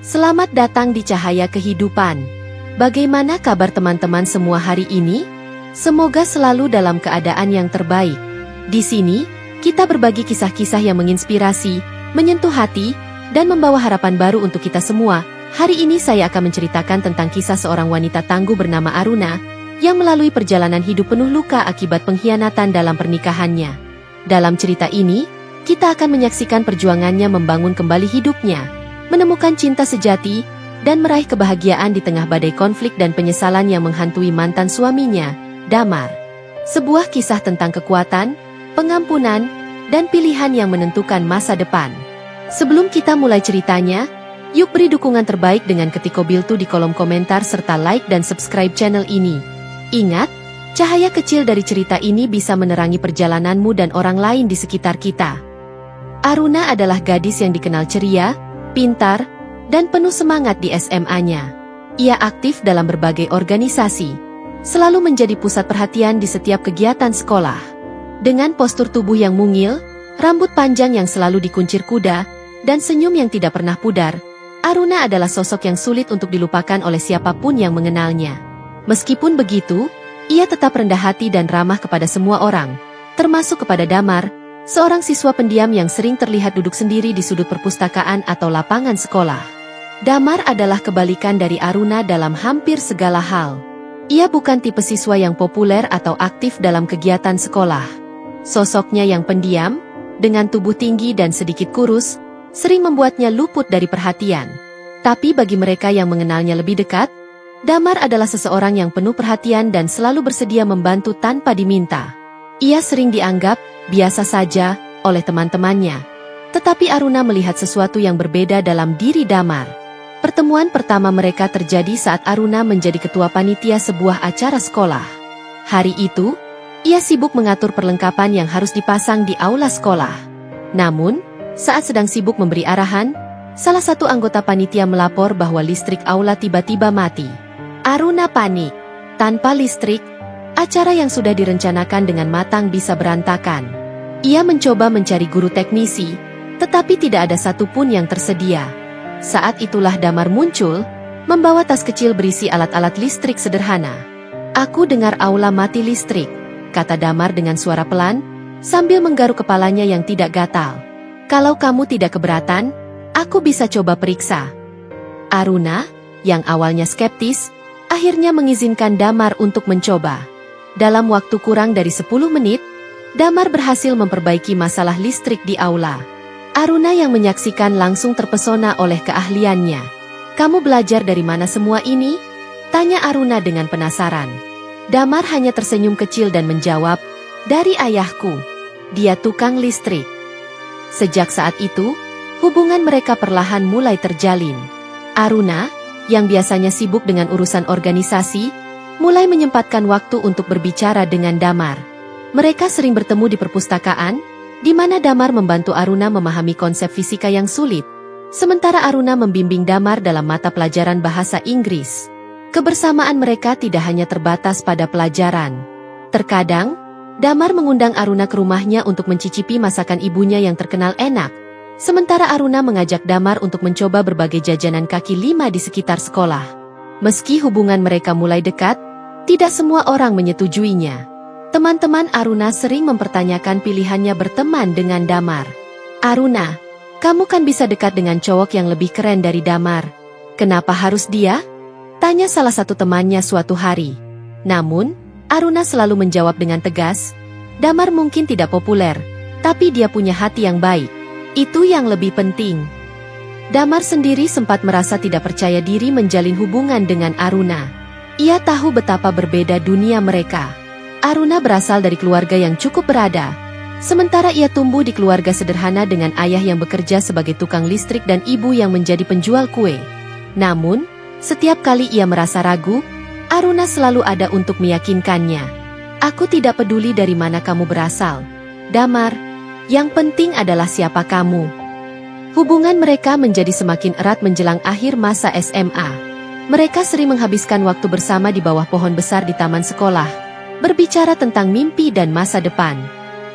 Selamat datang di Cahaya Kehidupan. Bagaimana kabar teman-teman semua hari ini? Semoga selalu dalam keadaan yang terbaik. Di sini, kita berbagi kisah-kisah yang menginspirasi, menyentuh hati, dan membawa harapan baru untuk kita semua. Hari ini saya akan menceritakan tentang kisah seorang wanita tangguh bernama Aruna, yang melalui perjalanan hidup penuh luka akibat pengkhianatan dalam pernikahannya. Dalam cerita ini, kita akan menyaksikan perjuangannya membangun kembali hidupnya, menemukan cinta sejati, dan meraih kebahagiaan di tengah badai konflik dan penyesalan yang menghantui mantan suaminya, Damar. Sebuah kisah tentang kekuatan, pengampunan, dan pilihan yang menentukan masa depan. Sebelum kita mulai ceritanya, yuk beri dukungan terbaik dengan ketik Kobiltu di kolom komentar serta like dan subscribe channel ini. Ingat, cahaya kecil dari cerita ini bisa menerangi perjalananmu dan orang lain di sekitar kita. Aruna adalah gadis yang dikenal ceria, pintar, dan penuh semangat di SMA-nya. Ia aktif dalam berbagai organisasi, selalu menjadi pusat perhatian di setiap kegiatan sekolah. Dengan postur tubuh yang mungil, rambut panjang yang selalu dikuncir kuda, dan senyum yang tidak pernah pudar, Aruna adalah sosok yang sulit untuk dilupakan oleh siapapun yang mengenalnya. Meskipun begitu, ia tetap rendah hati dan ramah kepada semua orang, termasuk kepada Damar, seorang siswa pendiam yang sering terlihat duduk sendiri di sudut perpustakaan atau lapangan sekolah. Damar adalah kebalikan dari Aruna dalam hampir segala hal. Ia bukan tipe siswa yang populer atau aktif dalam kegiatan sekolah. Sosoknya yang pendiam, dengan tubuh tinggi dan sedikit kurus, sering membuatnya luput dari perhatian. Tapi bagi mereka yang mengenalnya lebih dekat, Damar adalah seseorang yang penuh perhatian dan selalu bersedia membantu tanpa diminta. Ia sering dianggap biasa saja oleh teman-temannya. Tetapi Aruna melihat sesuatu yang berbeda dalam diri Damar. Pertemuan pertama mereka terjadi saat Aruna menjadi ketua panitia sebuah acara sekolah. Hari itu, ia sibuk mengatur perlengkapan yang harus dipasang di aula sekolah. Namun, saat sedang sibuk memberi arahan, salah satu anggota panitia melapor bahwa listrik aula tiba-tiba mati. Aruna panik. Tanpa listrik, acara yang sudah direncanakan dengan matang bisa berantakan. Ia mencoba mencari guru teknisi, tetapi tidak ada satupun yang tersedia. Saat itulah Damar muncul, membawa tas kecil berisi alat-alat listrik sederhana. "Aku dengar aula mati listrik," kata Damar dengan suara pelan, sambil menggaruk kepalanya yang tidak gatal. "Kalau kamu tidak keberatan, aku bisa coba periksa." Aruna, yang awalnya skeptis, akhirnya mengizinkan Damar untuk mencoba. Dalam waktu kurang dari 10 menit, Damar berhasil memperbaiki masalah listrik di aula. Aruna yang menyaksikan langsung terpesona oleh keahliannya. "Kamu belajar dari mana semua ini?" tanya Aruna dengan penasaran. Damar hanya tersenyum kecil dan menjawab, "Dari ayahku. Dia tukang listrik." Sejak saat itu, hubungan mereka perlahan mulai terjalin. Aruna, yang biasanya sibuk dengan urusan organisasi, mulai menyempatkan waktu untuk berbicara dengan Damar. Mereka sering bertemu di perpustakaan, di mana Damar membantu Aruna memahami konsep fisika yang sulit, sementara Aruna membimbing Damar dalam mata pelajaran bahasa Inggris. Kebersamaan mereka tidak hanya terbatas pada pelajaran. Terkadang, Damar mengundang Aruna ke rumahnya untuk mencicipi masakan ibunya yang terkenal enak, sementara Aruna mengajak Damar untuk mencoba berbagai jajanan kaki lima di sekitar sekolah. Meski hubungan mereka mulai dekat, tidak semua orang menyetujuinya. Teman-teman Aruna sering mempertanyakan pilihannya berteman dengan Damar. "Aruna, kamu kan bisa dekat dengan cowok yang lebih keren dari Damar. Kenapa harus dia?" tanya salah satu temannya suatu hari. Namun, Aruna selalu menjawab dengan tegas, "Damar mungkin tidak populer, tapi dia punya hati yang baik. Itu yang lebih penting." Damar sendiri sempat merasa tidak percaya diri menjalin hubungan dengan Aruna. Ia tahu betapa berbeda dunia mereka. Aruna berasal dari keluarga yang cukup berada, sementara ia tumbuh di keluarga sederhana dengan ayah yang bekerja sebagai tukang listrik dan ibu yang menjadi penjual kue. Namun, setiap kali ia merasa ragu, Aruna selalu ada untuk meyakinkannya. "Aku tidak peduli dari mana kamu berasal, Damar. Yang penting adalah siapa kamu." Hubungan mereka menjadi semakin erat menjelang akhir masa SMA. Mereka sering menghabiskan waktu bersama di bawah pohon besar di taman sekolah, berbicara tentang mimpi dan masa depan.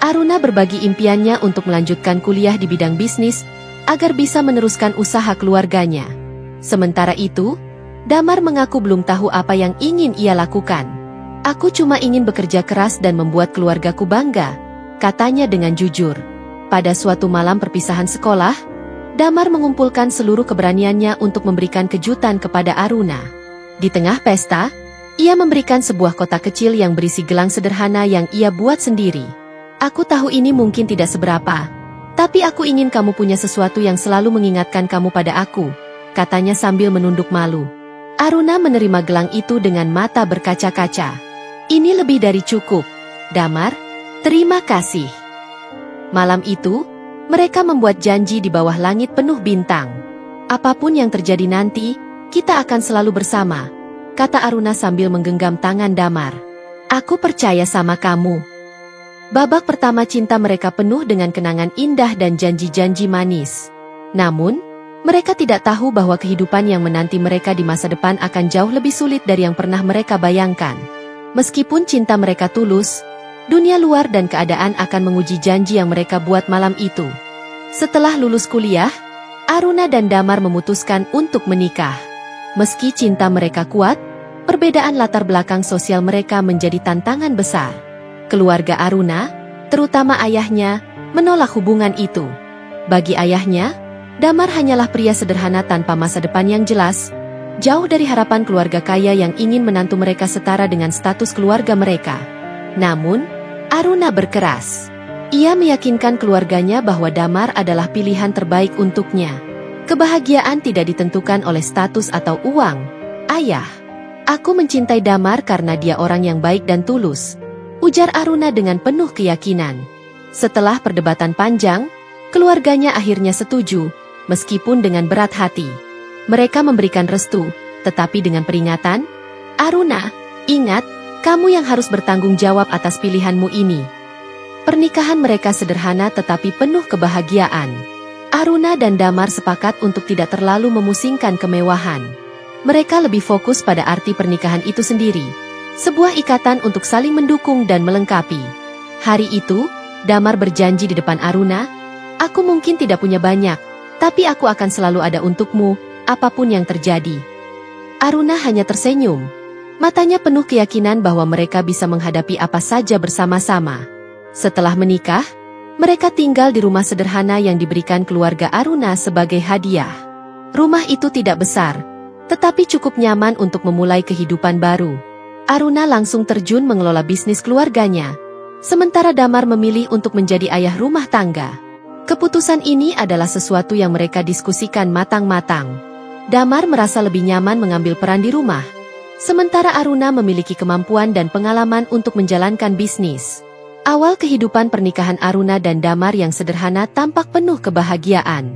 Aruna berbagi impiannya untuk melanjutkan kuliah di bidang bisnis, agar bisa meneruskan usaha keluarganya. Sementara itu, Damar mengaku belum tahu apa yang ingin ia lakukan. Aku cuma ingin bekerja keras dan membuat keluargaku bangga, katanya dengan jujur. Pada suatu malam perpisahan sekolah, Damar mengumpulkan seluruh keberaniannya untuk memberikan kejutan kepada Aruna. Di tengah pesta, ia memberikan sebuah kotak kecil yang berisi gelang sederhana yang ia buat sendiri. Aku tahu ini mungkin tidak seberapa, tapi aku ingin kamu punya sesuatu yang selalu mengingatkan kamu pada aku, katanya sambil menunduk malu. Aruna menerima gelang itu dengan mata berkaca-kaca. Ini lebih dari cukup, Damar. Terima kasih. Malam itu, mereka membuat janji di bawah langit penuh bintang. Apapun yang terjadi nanti, kita akan selalu bersama, kata Aruna sambil menggenggam tangan Damar. Aku percaya sama kamu. Babak pertama cinta mereka penuh dengan kenangan indah dan janji-janji manis. Namun, mereka tidak tahu bahwa kehidupan yang menanti mereka di masa depan akan jauh lebih sulit dari yang pernah mereka bayangkan. Meskipun cinta mereka tulus, dunia luar dan keadaan akan menguji janji yang mereka buat malam itu. Setelah lulus kuliah, Aruna dan Damar memutuskan untuk menikah. Meski cinta mereka kuat, perbedaan latar belakang sosial mereka menjadi tantangan besar. Keluarga Aruna, terutama ayahnya, menolak hubungan itu. Bagi ayahnya, Damar hanyalah pria sederhana tanpa masa depan yang jelas, jauh dari harapan keluarga kaya yang ingin menantu mereka setara dengan status keluarga mereka. Namun, Aruna berkeras. Ia meyakinkan keluarganya bahwa Damar adalah pilihan terbaik untuknya. Kebahagiaan tidak ditentukan oleh status atau uang. Ayah, aku mencintai Damar karena dia orang yang baik dan tulus, ujar Aruna dengan penuh keyakinan. Setelah perdebatan panjang, keluarganya akhirnya setuju, meskipun dengan berat hati. Mereka memberikan restu, tetapi dengan peringatan, Aruna, ingat, kamu yang harus bertanggung jawab atas pilihanmu ini. Pernikahan mereka sederhana tetapi penuh kebahagiaan. Aruna dan Damar sepakat untuk tidak terlalu memusingkan kemewahan. Mereka lebih fokus pada arti pernikahan itu sendiri, sebuah ikatan untuk saling mendukung dan melengkapi. Hari itu, Damar berjanji di depan Aruna, aku mungkin tidak punya banyak, tapi aku akan selalu ada untukmu, apapun yang terjadi. Aruna hanya tersenyum. Matanya penuh keyakinan bahwa mereka bisa menghadapi apa saja bersama-sama. Setelah menikah, mereka tinggal di rumah sederhana yang diberikan keluarga Aruna sebagai hadiah. Rumah itu tidak besar, tetapi cukup nyaman untuk memulai kehidupan baru. Aruna langsung terjun mengelola bisnis keluarganya, sementara Damar memilih untuk menjadi ayah rumah tangga. Keputusan ini adalah sesuatu yang mereka diskusikan matang-matang. Damar merasa lebih nyaman mengambil peran di rumah, sementara Aruna memiliki kemampuan dan pengalaman untuk menjalankan bisnis. Awal kehidupan pernikahan Aruna dan Damar yang sederhana tampak penuh kebahagiaan.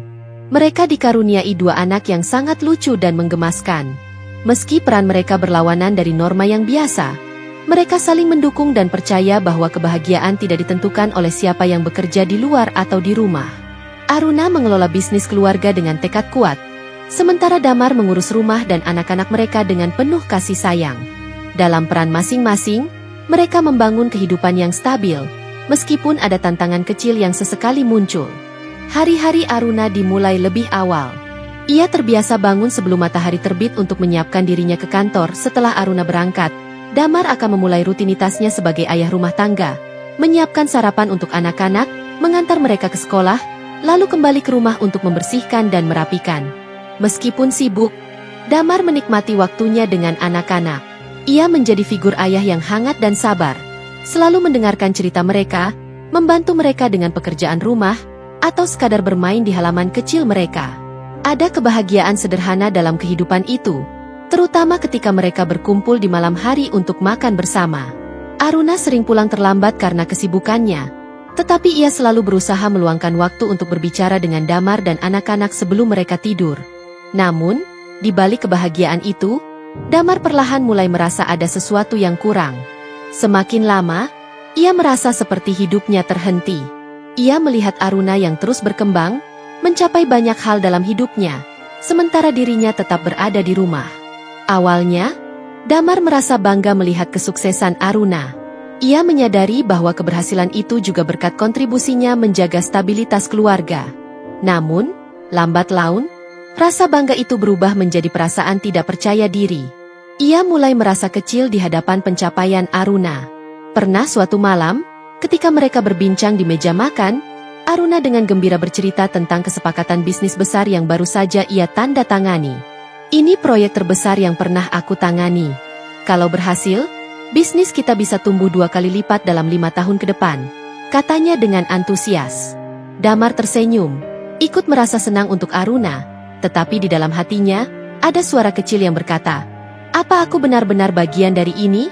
Mereka dikaruniai dua anak yang sangat lucu dan menggemaskan. Meski peran mereka berlawanan dari norma yang biasa, mereka saling mendukung dan percaya bahwa kebahagiaan tidak ditentukan oleh siapa yang bekerja di luar atau di rumah. Aruna mengelola bisnis keluarga dengan tekad kuat, sementara Damar mengurus rumah dan anak-anak mereka dengan penuh kasih sayang. Dalam peran masing-masing, mereka membangun kehidupan yang stabil, meskipun ada tantangan kecil yang sesekali muncul. Hari-hari Aruna dimulai lebih awal. Ia terbiasa bangun sebelum matahari terbit untuk menyiapkan dirinya ke kantor. Setelah Aruna berangkat, Damar akan memulai rutinitasnya sebagai ayah rumah tangga, menyiapkan sarapan untuk anak-anak, mengantar mereka ke sekolah, lalu kembali ke rumah untuk membersihkan dan merapikan. Meskipun sibuk, Damar menikmati waktunya dengan anak-anak. Ia menjadi figur ayah yang hangat dan sabar, selalu mendengarkan cerita mereka, membantu mereka dengan pekerjaan rumah, atau sekadar bermain di halaman kecil mereka. Ada kebahagiaan sederhana dalam kehidupan itu, terutama ketika mereka berkumpul di malam hari untuk makan bersama. Aruna sering pulang terlambat karena kesibukannya, tetapi ia selalu berusaha meluangkan waktu untuk berbicara dengan Damar dan anak-anak sebelum mereka tidur. Namun, di balik kebahagiaan itu, Damar perlahan mulai merasa ada sesuatu yang kurang. Semakin lama, ia merasa seperti hidupnya terhenti. Ia melihat Aruna yang terus berkembang, mencapai banyak hal dalam hidupnya, sementara dirinya tetap berada di rumah. Awalnya, Damar merasa bangga melihat kesuksesan Aruna. Ia menyadari bahwa keberhasilan itu juga berkat kontribusinya menjaga stabilitas keluarga. Namun, lambat laun, Rasa bangga itu berubah menjadi perasaan tidak percaya diri. Ia mulai merasa kecil di hadapan pencapaian Aruna. Pernah suatu malam, ketika mereka berbincang di meja makan, Aruna dengan gembira bercerita tentang kesepakatan bisnis besar yang baru saja ia tanda tangani. Ini proyek terbesar yang pernah aku tangani. Kalau berhasil, bisnis kita bisa tumbuh 2 kali lipat dalam 5 tahun ke depan, katanya dengan antusias. Damar tersenyum, ikut merasa senang untuk Aruna. Tetapi di dalam hatinya, ada suara kecil yang berkata, "Apa aku benar-benar bagian dari ini?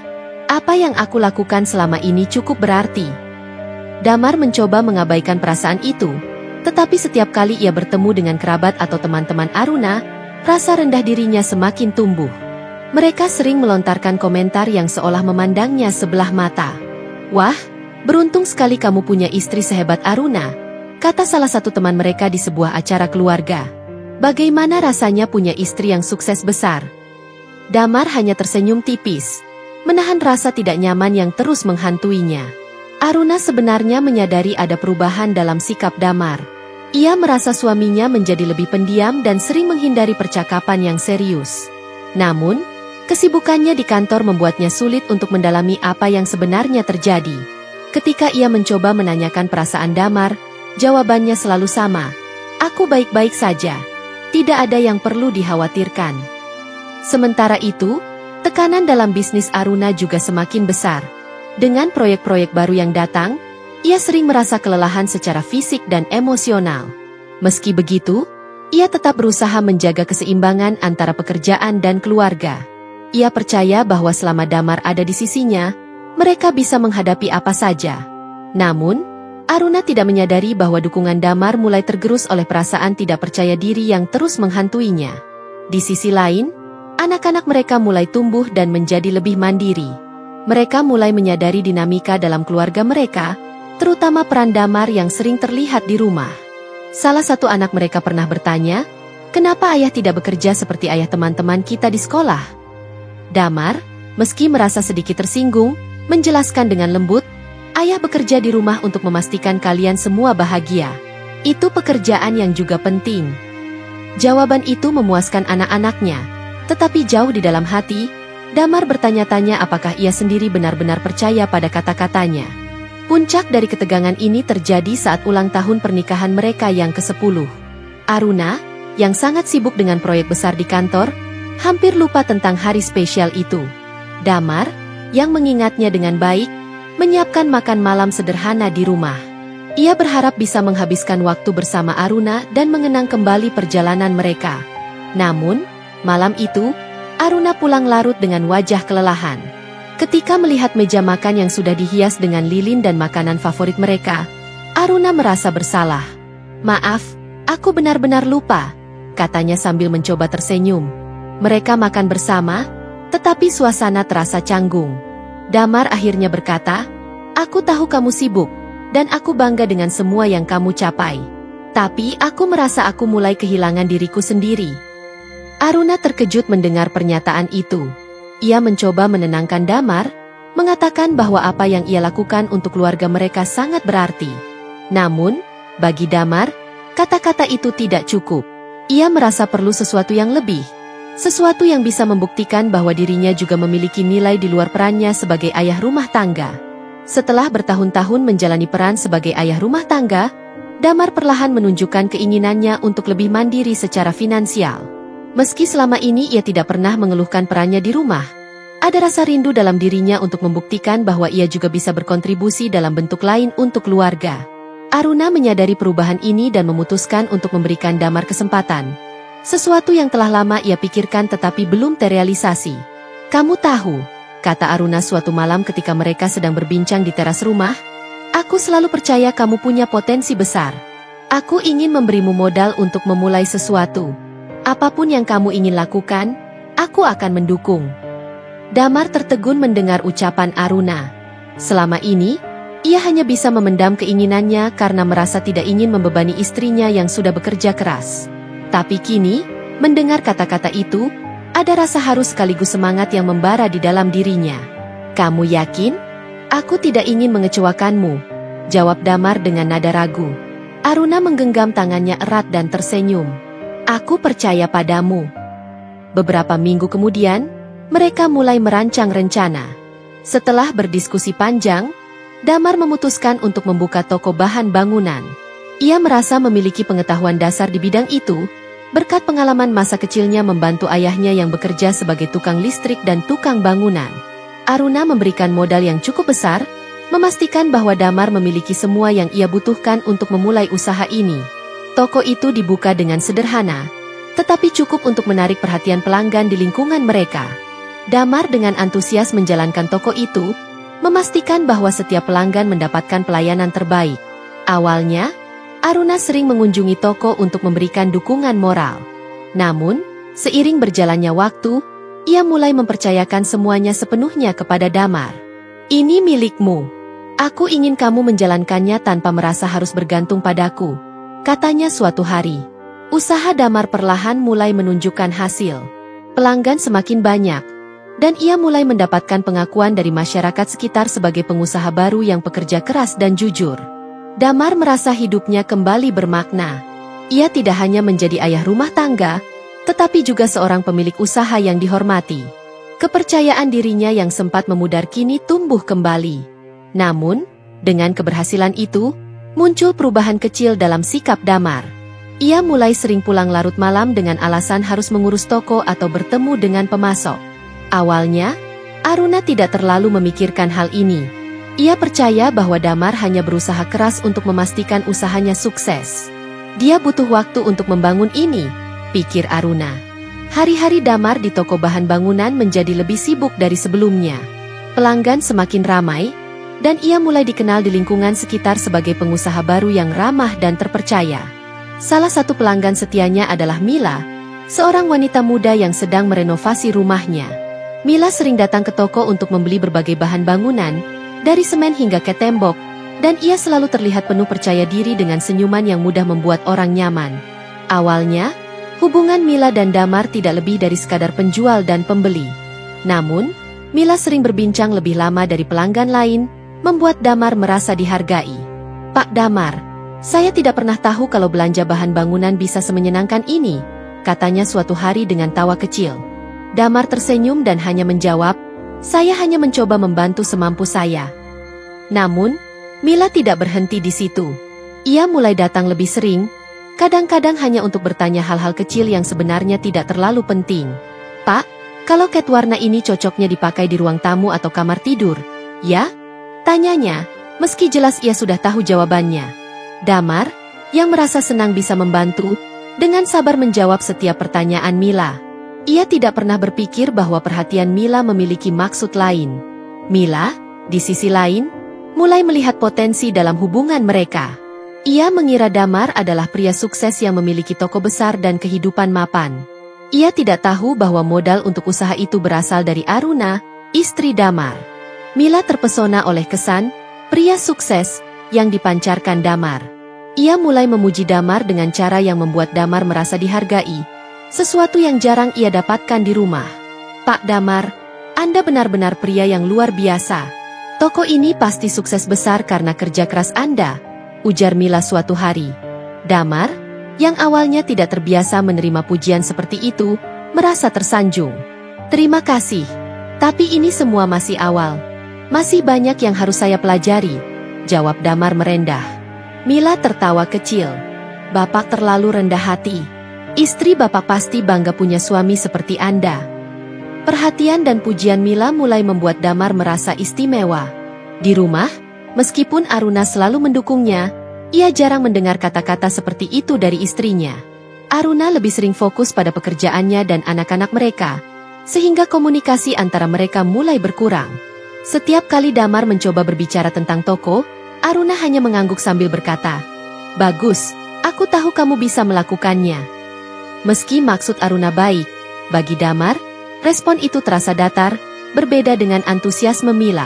Apa yang aku lakukan selama ini cukup berarti?" Damar mencoba mengabaikan perasaan itu, tetapi setiap kali ia bertemu dengan kerabat atau teman-teman Aruna, rasa rendah dirinya semakin tumbuh. Mereka sering melontarkan komentar yang seolah memandangnya sebelah mata. "Wah, beruntung sekali kamu punya istri sehebat Aruna," kata salah satu teman mereka di sebuah acara keluarga. "Bagaimana rasanya punya istri yang sukses besar?" Damar hanya tersenyum tipis, menahan rasa tidak nyaman yang terus menghantuinya. Aruna sebenarnya menyadari ada perubahan dalam sikap Damar. Ia merasa suaminya menjadi lebih pendiam dan sering menghindari percakapan yang serius. Namun, kesibukannya di kantor membuatnya sulit untuk mendalami apa yang sebenarnya terjadi. Ketika ia mencoba menanyakan perasaan Damar, jawabannya selalu sama, "Aku baik-baik saja. Tidak ada yang perlu dikhawatirkan." Sementara itu, tekanan dalam bisnis Aruna juga semakin besar. Dengan proyek-proyek baru yang datang, ia sering merasa kelelahan secara fisik dan emosional. Meski begitu, ia tetap berusaha menjaga keseimbangan antara pekerjaan dan keluarga. Ia percaya bahwa selama Damar ada di sisinya, mereka bisa menghadapi apa saja. Namun, Aruna tidak menyadari bahwa dukungan Damar mulai tergerus oleh perasaan tidak percaya diri yang terus menghantuinya. Di sisi lain, anak-anak mereka mulai tumbuh dan menjadi lebih mandiri. Mereka mulai menyadari dinamika dalam keluarga mereka, terutama peran Damar yang sering terlihat di rumah. Salah satu anak mereka pernah bertanya, "Kenapa ayah tidak bekerja seperti ayah teman-teman kita di sekolah?" Damar, meski merasa sedikit tersinggung, menjelaskan dengan lembut, "Ayah bekerja di rumah untuk memastikan kalian semua bahagia. Itu pekerjaan yang juga penting." Jawaban itu memuaskan anak-anaknya, tetapi jauh di dalam hati, Damar bertanya-tanya apakah ia sendiri benar-benar percaya pada kata-katanya. Puncak dari ketegangan ini terjadi saat ulang tahun pernikahan mereka yang ke-10. Aruna, yang sangat sibuk dengan proyek besar di kantor, hampir lupa tentang hari spesial itu. Damar, yang mengingatnya dengan baik, menyiapkan makan malam sederhana di rumah. Ia berharap bisa menghabiskan waktu bersama Aruna dan mengenang kembali perjalanan mereka. Namun, malam itu, Aruna pulang larut dengan wajah kelelahan. Ketika melihat meja makan yang sudah dihias dengan lilin dan makanan favorit mereka, Aruna merasa bersalah. "Maaf, aku benar-benar lupa," katanya sambil mencoba tersenyum. Mereka makan bersama, tetapi suasana terasa canggung. Damar akhirnya berkata, "Aku tahu kamu sibuk, dan aku bangga dengan semua yang kamu capai. Tapi aku merasa aku mulai kehilangan diriku sendiri." Aruna terkejut mendengar pernyataan itu. Ia mencoba menenangkan Damar, mengatakan bahwa apa yang ia lakukan untuk keluarga mereka sangat berarti. Namun, bagi Damar, kata-kata itu tidak cukup. Ia merasa perlu sesuatu yang lebih. Sesuatu yang bisa membuktikan bahwa dirinya juga memiliki nilai di luar perannya sebagai ayah rumah tangga. Setelah bertahun-tahun menjalani peran sebagai ayah rumah tangga, Damar perlahan menunjukkan keinginannya untuk lebih mandiri secara finansial. Meski selama ini ia tidak pernah mengeluhkan perannya di rumah, ada rasa rindu dalam dirinya untuk membuktikan bahwa ia juga bisa berkontribusi dalam bentuk lain untuk keluarga. Aruna menyadari perubahan ini dan memutuskan untuk memberikan Damar kesempatan. Sesuatu yang telah lama ia pikirkan tetapi belum terrealisasi. "Kamu tahu," kata Aruna suatu malam ketika mereka sedang berbincang di teras rumah, "aku selalu percaya kamu punya potensi besar. Aku ingin memberimu modal untuk memulai sesuatu. Apapun yang kamu ingin lakukan, aku akan mendukung." Damar tertegun mendengar ucapan Aruna. Selama ini, ia hanya bisa memendam keinginannya karena merasa tidak ingin membebani istrinya yang sudah bekerja keras. Tapi kini, mendengar kata-kata itu, ada rasa harus sekaligus semangat yang membara di dalam dirinya. "Kamu yakin?" "Aku tidak ingin mengecewakanmu," jawab Damar dengan nada ragu. Aruna menggenggam tangannya erat dan tersenyum. Aku percaya padamu. Beberapa minggu kemudian, mereka mulai merancang rencana. Setelah berdiskusi panjang, Damar memutuskan untuk membuka toko bahan bangunan. Ia merasa memiliki pengetahuan dasar di bidang itu, berkat pengalaman masa kecilnya membantu ayahnya yang bekerja sebagai tukang listrik dan tukang bangunan. Aruna memberikan modal yang cukup besar, memastikan bahwa Damar memiliki semua yang ia butuhkan untuk memulai usaha ini. Toko itu dibuka dengan sederhana, tetapi cukup untuk menarik perhatian pelanggan di lingkungan mereka. Damar dengan antusias menjalankan toko itu, memastikan bahwa setiap pelanggan mendapatkan pelayanan terbaik. Awalnya, Aruna sering mengunjungi toko untuk memberikan dukungan moral. Namun, seiring berjalannya waktu, ia mulai mempercayakan semuanya sepenuhnya kepada Damar. Ini milikmu. Aku ingin kamu menjalankannya tanpa merasa harus bergantung padaku, katanya suatu hari. Usaha Damar perlahan mulai menunjukkan hasil. Pelanggan semakin banyak, dan ia mulai mendapatkan pengakuan dari masyarakat sekitar sebagai pengusaha baru yang pekerja keras dan jujur. Damar merasa hidupnya kembali bermakna. Ia tidak hanya menjadi ayah rumah tangga, tetapi juga seorang pemilik usaha yang dihormati. Kepercayaan dirinya yang sempat memudar kini tumbuh kembali. Namun, dengan keberhasilan itu, muncul perubahan kecil dalam sikap Damar. Ia mulai sering pulang larut malam dengan alasan harus mengurus toko atau bertemu dengan pemasok. Awalnya, Aruna tidak terlalu memikirkan hal ini. Ia percaya bahwa Damar hanya berusaha keras untuk memastikan usahanya sukses. Dia butuh waktu untuk membangun ini, pikir Aruna. Hari-hari Damar di toko bahan bangunan menjadi lebih sibuk dari sebelumnya. Pelanggan semakin ramai, dan ia mulai dikenal di lingkungan sekitar sebagai pengusaha baru yang ramah dan terpercaya. Salah satu pelanggan setianya adalah Mila, seorang wanita muda yang sedang merenovasi rumahnya. Mila sering datang ke toko untuk membeli berbagai bahan bangunan, dari semen hingga ke tembok, dan ia selalu terlihat penuh percaya diri dengan senyuman yang mudah membuat orang nyaman. Awalnya, hubungan Mila dan Damar tidak lebih dari sekadar penjual dan pembeli. Namun, Mila sering berbincang lebih lama dari pelanggan lain, membuat Damar merasa dihargai. Pak Damar, saya tidak pernah tahu kalau belanja bahan bangunan bisa semenyenangkan ini, katanya suatu hari dengan tawa kecil. Damar tersenyum dan hanya menjawab, saya hanya mencoba membantu semampu saya. Namun, Mila tidak berhenti di situ. Ia mulai datang lebih sering, kadang-kadang hanya untuk bertanya hal-hal kecil yang sebenarnya tidak terlalu penting. Pak, kalau cat warna ini cocoknya dipakai di ruang tamu atau kamar tidur, ya? Tanyanya, meski jelas ia sudah tahu jawabannya. Damar, yang merasa senang bisa membantu, dengan sabar menjawab setiap pertanyaan Mila. Ia tidak pernah berpikir bahwa perhatian Mila memiliki maksud lain. Mila, di sisi lain, mulai melihat potensi dalam hubungan mereka. Ia mengira Damar adalah pria sukses yang memiliki toko besar dan kehidupan mapan. Ia tidak tahu bahwa modal untuk usaha itu berasal dari Aruna, istri Damar. Mila terpesona oleh kesan pria sukses yang dipancarkan Damar. Ia mulai memuji Damar dengan cara yang membuat Damar merasa dihargai, sesuatu yang jarang ia dapatkan di rumah. Pak Damar, Anda benar-benar pria yang luar biasa. Toko ini pasti sukses besar karena kerja keras Anda, ujar Mila suatu hari. Damar, yang awalnya tidak terbiasa menerima pujian seperti itu, merasa tersanjung. Terima kasih. Tapi ini semua masih awal. Masih banyak yang harus saya pelajari, jawab Damar merendah. Mila tertawa kecil. Bapak terlalu rendah hati. Istri Bapak pasti bangga punya suami seperti Anda. Perhatian dan pujian Mila mulai membuat Damar merasa istimewa. Di rumah, meskipun Aruna selalu mendukungnya, ia jarang mendengar kata-kata seperti itu dari istrinya. Aruna lebih sering fokus pada pekerjaannya dan anak-anak mereka, sehingga komunikasi antara mereka mulai berkurang. Setiap kali Damar mencoba berbicara tentang toko, Aruna hanya mengangguk sambil berkata, "Bagus, aku tahu kamu bisa melakukannya." Meski maksud Aruna baik, bagi Damar, respon itu terasa datar, berbeda dengan antusiasme Mila.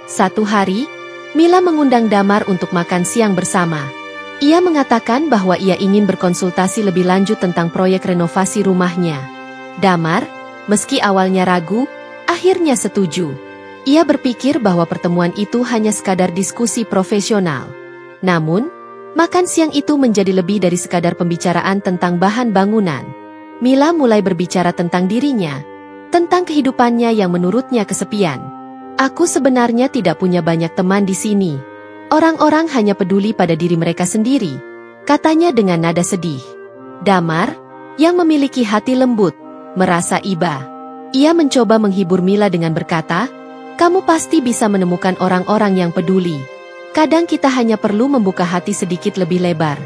Satu hari, Mila mengundang Damar untuk makan siang bersama. Ia mengatakan bahwa ia ingin berkonsultasi lebih lanjut tentang proyek renovasi rumahnya. Damar, meski awalnya ragu, akhirnya setuju. Ia berpikir bahwa pertemuan itu hanya sekadar diskusi profesional. Namun, Makan siang itu menjadi lebih dari sekadar pembicaraan tentang bahan bangunan. Mila mulai berbicara tentang dirinya, tentang kehidupannya yang menurutnya kesepian. Aku sebenarnya tidak punya banyak teman di sini. Orang-orang hanya peduli pada diri mereka sendiri, katanya dengan nada sedih. Damar, yang memiliki hati lembut, merasa iba. Ia mencoba menghibur Mila dengan berkata, "Kamu pasti bisa menemukan orang-orang yang peduli. Kadang kita hanya perlu membuka hati sedikit lebih lebar."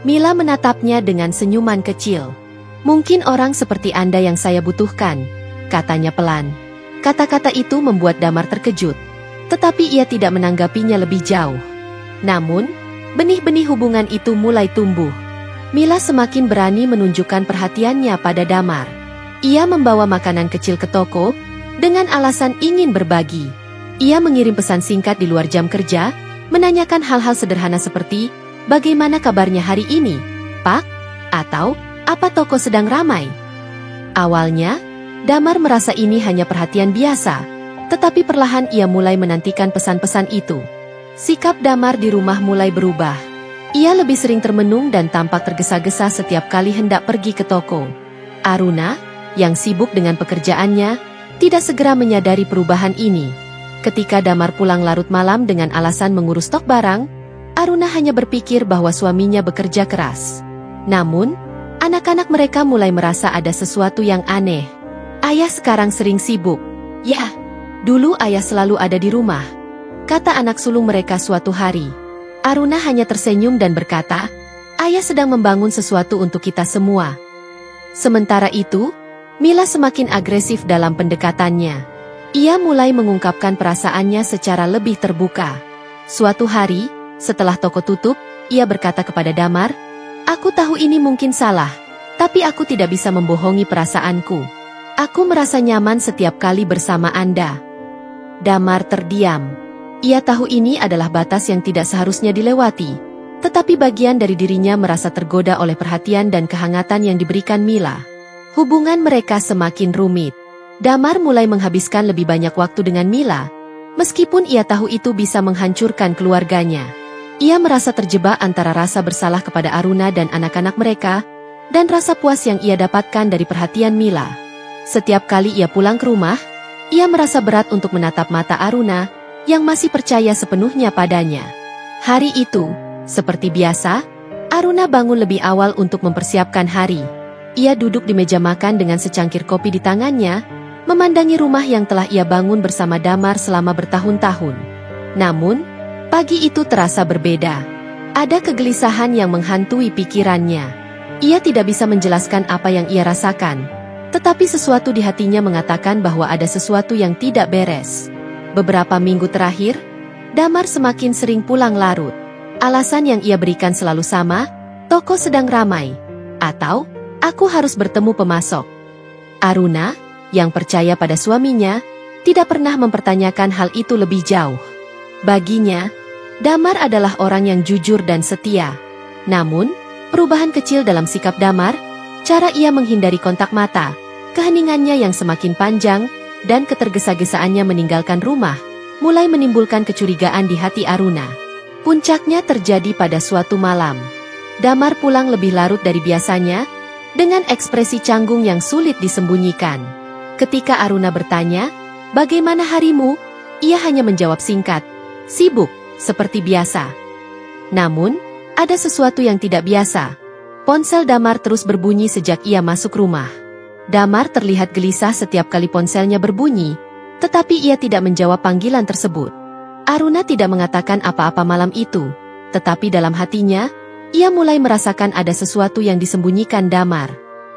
Mila menatapnya dengan senyuman kecil. "Mungkin orang seperti Anda yang saya butuhkan," katanya pelan. Kata-kata itu membuat Damar terkejut, tetapi ia tidak menanggapinya lebih jauh. Namun, benih-benih hubungan itu mulai tumbuh. Mila semakin berani menunjukkan perhatiannya pada Damar. Ia membawa makanan kecil ke toko, dengan alasan ingin berbagi. Ia mengirim pesan singkat di luar jam kerja, menanyakan hal-hal sederhana seperti, "Bagaimana kabarnya hari ini, Pak?" Atau, "Apa toko sedang ramai?" Awalnya, Damar merasa ini hanya perhatian biasa, tetapi perlahan ia mulai menantikan pesan-pesan itu. Sikap Damar di rumah mulai berubah. Ia lebih sering termenung dan tampak tergesa-gesa setiap kali hendak pergi ke toko. Aruna, yang sibuk dengan pekerjaannya, tidak segera menyadari perubahan ini. Ketika Damar pulang larut malam dengan alasan mengurus stok barang, Aruna hanya berpikir bahwa suaminya bekerja keras. Namun, anak-anak mereka mulai merasa ada sesuatu yang aneh. "Ayah sekarang sering sibuk." "Ya, dulu ayah selalu ada di rumah," kata anak sulung mereka suatu hari. Aruna hanya tersenyum dan berkata, "Ayah sedang membangun sesuatu untuk kita semua." Sementara itu, Mila semakin agresif dalam pendekatannya. Ia mulai mengungkapkan perasaannya secara lebih terbuka. Suatu hari, setelah toko tutup, ia berkata kepada Damar, "Aku tahu ini mungkin salah, tapi aku tidak bisa membohongi perasaanku. Aku merasa nyaman setiap kali bersama Anda." Damar terdiam. Ia tahu ini adalah batas yang tidak seharusnya dilewati, tetapi bagian dari dirinya merasa tergoda oleh perhatian dan kehangatan yang diberikan Mila. Hubungan mereka semakin rumit. Damar mulai menghabiskan lebih banyak waktu dengan Mila, meskipun ia tahu itu bisa menghancurkan keluarganya. Ia merasa terjebak antara rasa bersalah kepada Aruna dan anak-anak mereka, dan rasa puas yang ia dapatkan dari perhatian Mila. Setiap kali ia pulang ke rumah, ia merasa berat untuk menatap mata Aruna, yang masih percaya sepenuhnya padanya. Hari itu, seperti biasa, Aruna bangun lebih awal untuk mempersiapkan hari. Ia duduk di meja makan dengan secangkir kopi di tangannya, memandangi rumah yang telah ia bangun bersama Damar selama bertahun-tahun. Namun, pagi itu terasa berbeda. Ada kegelisahan yang menghantui pikirannya. Ia tidak bisa menjelaskan apa yang ia rasakan, tetapi sesuatu di hatinya mengatakan bahwa ada sesuatu yang tidak beres. Beberapa minggu terakhir, Damar semakin sering pulang larut. Alasan yang ia berikan selalu sama, "Toko sedang ramai," atau "Aku harus bertemu pemasok." Aruna, yang percaya pada suaminya, tidak pernah mempertanyakan hal itu lebih jauh. Baginya, Damar adalah orang yang jujur dan setia. Namun, perubahan kecil dalam sikap Damar, cara ia menghindari kontak mata, keheningannya yang semakin panjang, dan ketergesa-gesaannya meninggalkan rumah, mulai menimbulkan kecurigaan di hati Aruna. Puncaknya terjadi pada suatu malam. Damar pulang lebih larut dari biasanya, dengan ekspresi canggung yang sulit disembunyikan. Ketika Aruna bertanya, "Bagaimana harimu?" ia hanya menjawab singkat, "Sibuk, seperti biasa." Namun, ada sesuatu yang tidak biasa. Ponsel Damar terus berbunyi sejak ia masuk rumah. Damar terlihat gelisah setiap kali ponselnya berbunyi, tetapi ia tidak menjawab panggilan tersebut. Aruna tidak mengatakan apa-apa malam itu, tetapi dalam hatinya, ia mulai merasakan ada sesuatu yang disembunyikan Damar.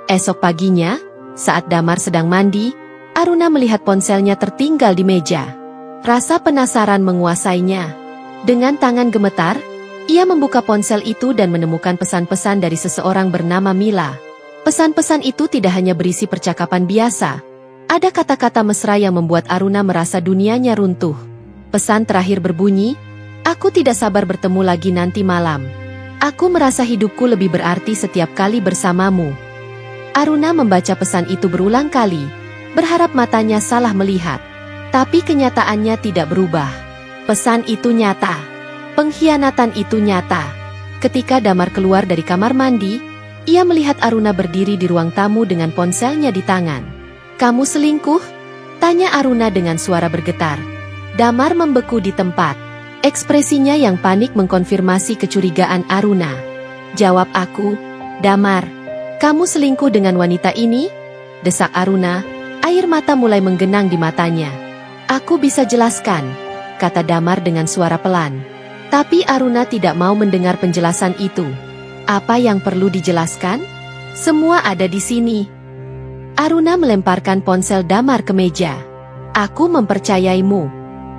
Esok paginya, saat Damar sedang mandi, Aruna melihat ponselnya tertinggal di meja. Rasa penasaran menguasainya. Dengan tangan gemetar, ia membuka ponsel itu dan menemukan pesan-pesan dari seseorang bernama Mila. Pesan-pesan itu tidak hanya berisi percakapan biasa. Ada kata-kata mesra yang membuat Aruna merasa dunianya runtuh. Pesan terakhir berbunyi, "Aku tidak sabar bertemu lagi nanti malam. Aku merasa hidupku lebih berarti setiap kali bersamamu." Aruna membaca pesan itu berulang kali, berharap matanya salah melihat. Tapi kenyataannya tidak berubah. Pesan itu nyata. Pengkhianatan itu nyata. Ketika Damar keluar dari kamar mandi, ia melihat Aruna berdiri di ruang tamu dengan ponselnya di tangan. "Kamu selingkuh?" tanya Aruna dengan suara bergetar. Damar membeku di tempat. Ekspresinya yang panik mengkonfirmasi kecurigaan Aruna. "Jawab aku, Damar. Kamu selingkuh dengan wanita ini?" desak Aruna. Air mata mulai menggenang di matanya. "Aku bisa jelaskan," kata Damar dengan suara pelan. Tapi Aruna tidak mau mendengar penjelasan itu. "Apa yang perlu dijelaskan? Semua ada di sini." Aruna melemparkan ponsel Damar ke meja. "Aku mempercayaimu.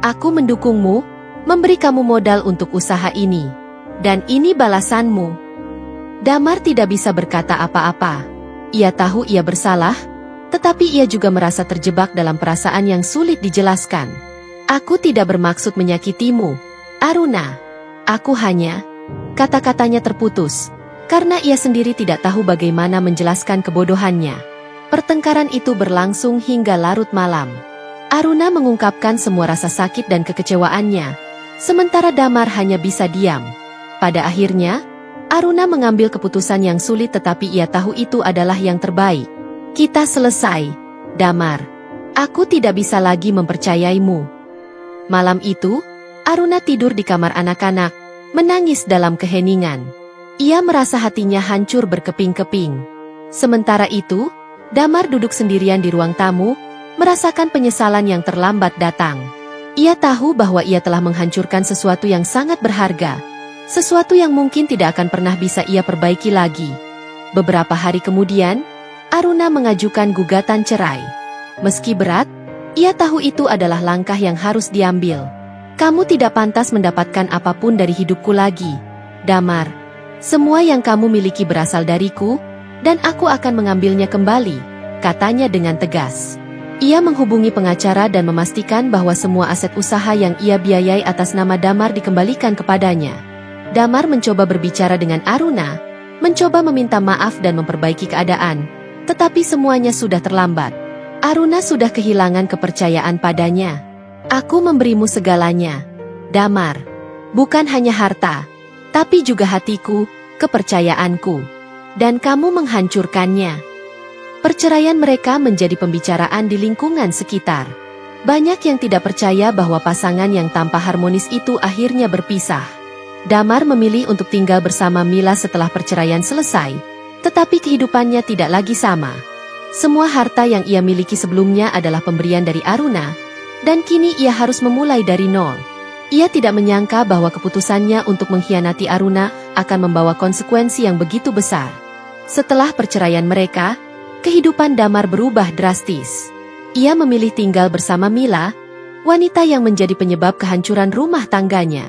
Aku mendukungmu, memberi kamu modal untuk usaha ini. Dan ini balasanmu." Damar tidak bisa berkata apa-apa. Ia tahu ia bersalah, tetapi ia juga merasa terjebak dalam perasaan yang sulit dijelaskan. "Aku tidak bermaksud menyakitimu, Aruna. Aku hanya..." Kata-katanya terputus, karena ia sendiri tidak tahu bagaimana menjelaskan kebodohannya. Pertengkaran itu berlangsung hingga larut malam. Aruna mengungkapkan semua rasa sakit dan kekecewaannya, sementara Damar hanya bisa diam. Pada akhirnya, Aruna mengambil keputusan yang sulit tetapi ia tahu itu adalah yang terbaik. "Kita selesai, Damar. Aku tidak bisa lagi mempercayaimu." Malam itu, Aruna tidur di kamar anak-anak, menangis dalam keheningan. Ia merasa hatinya hancur berkeping-keping. Sementara itu, Damar duduk sendirian di ruang tamu, merasakan penyesalan yang terlambat datang. Ia tahu bahwa ia telah menghancurkan sesuatu yang sangat berharga, sesuatu yang mungkin tidak akan pernah bisa ia perbaiki lagi. Beberapa hari kemudian, Aruna mengajukan gugatan cerai. Meski berat, ia tahu itu adalah langkah yang harus diambil. "Kamu tidak pantas mendapatkan apapun dari hidupku lagi, Damar. Semua yang kamu miliki berasal dariku, dan aku akan mengambilnya kembali," katanya dengan tegas. Ia menghubungi pengacara dan memastikan bahwa semua aset usaha yang ia biayai atas nama Damar dikembalikan kepadanya. Damar mencoba berbicara dengan Aruna, mencoba meminta maaf dan memperbaiki keadaan, tetapi semuanya sudah terlambat. Aruna sudah kehilangan kepercayaan padanya. "Aku memberimu segalanya, Damar. Bukan hanya harta, tapi juga hatiku, kepercayaanku. Dan kamu menghancurkannya." Perceraian mereka menjadi pembicaraan di lingkungan sekitar. Banyak yang tidak percaya bahwa pasangan yang tanpa harmonis itu akhirnya berpisah. Damar memilih untuk tinggal bersama Mila setelah perceraian selesai, tetapi kehidupannya tidak lagi sama. Semua harta yang ia miliki sebelumnya adalah pemberian dari Aruna, dan kini ia harus memulai dari nol. Ia tidak menyangka bahwa keputusannya untuk mengkhianati Aruna akan membawa konsekuensi yang begitu besar. Setelah perceraian mereka, kehidupan Damar berubah drastis. Ia memilih tinggal bersama Mila, wanita yang menjadi penyebab kehancuran rumah tangganya.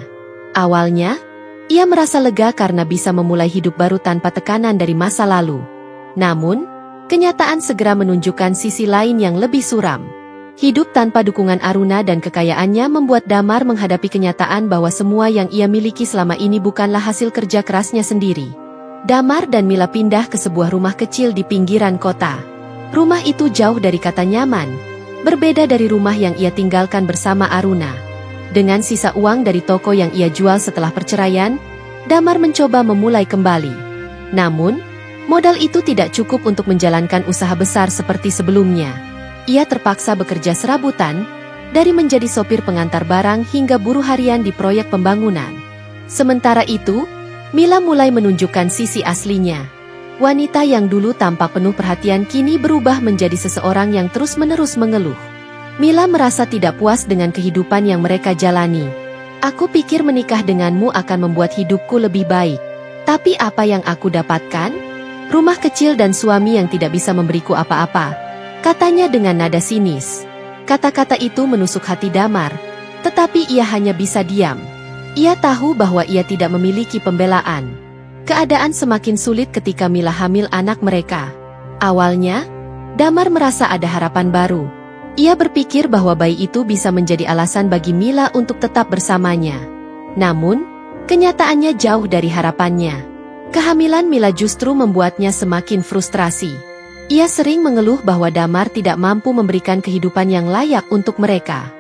Awalnya, ia merasa lega karena bisa memulai hidup baru tanpa tekanan dari masa lalu. Namun, kenyataan segera menunjukkan sisi lain yang lebih suram. Hidup tanpa dukungan Aruna dan kekayaannya membuat Damar menghadapi kenyataan bahwa semua yang ia miliki selama ini bukanlah hasil kerja kerasnya sendiri. Damar dan Mila pindah ke sebuah rumah kecil di pinggiran kota. Rumah itu jauh dari kata nyaman, berbeda dari rumah yang ia tinggalkan bersama Aruna. Dengan sisa uang dari toko yang ia jual setelah perceraian, Damar mencoba memulai kembali. Namun, modal itu tidak cukup untuk menjalankan usaha besar seperti sebelumnya. Ia terpaksa bekerja serabutan, dari menjadi sopir pengantar barang hingga buruh harian di proyek pembangunan. Sementara itu, Mila mulai menunjukkan sisi aslinya. Wanita yang dulu tampak penuh perhatian kini berubah menjadi seseorang yang terus-menerus mengeluh. Mila merasa tidak puas dengan kehidupan yang mereka jalani. "Aku pikir menikah denganmu akan membuat hidupku lebih baik. Tapi apa yang aku dapatkan? Rumah kecil dan suami yang tidak bisa memberiku apa-apa," katanya dengan nada sinis. Kata-kata itu menusuk hati Damar, tetapi ia hanya bisa diam. Ia tahu bahwa ia tidak memiliki pembelaan. Keadaan semakin sulit ketika Mila hamil anak mereka. Awalnya, Damar merasa ada harapan baru. Ia berpikir bahwa bayi itu bisa menjadi alasan bagi Mila untuk tetap bersamanya. Namun, kenyataannya jauh dari harapannya. Kehamilan Mila justru membuatnya semakin frustrasi. Ia sering mengeluh bahwa Damar tidak mampu memberikan kehidupan yang layak untuk mereka.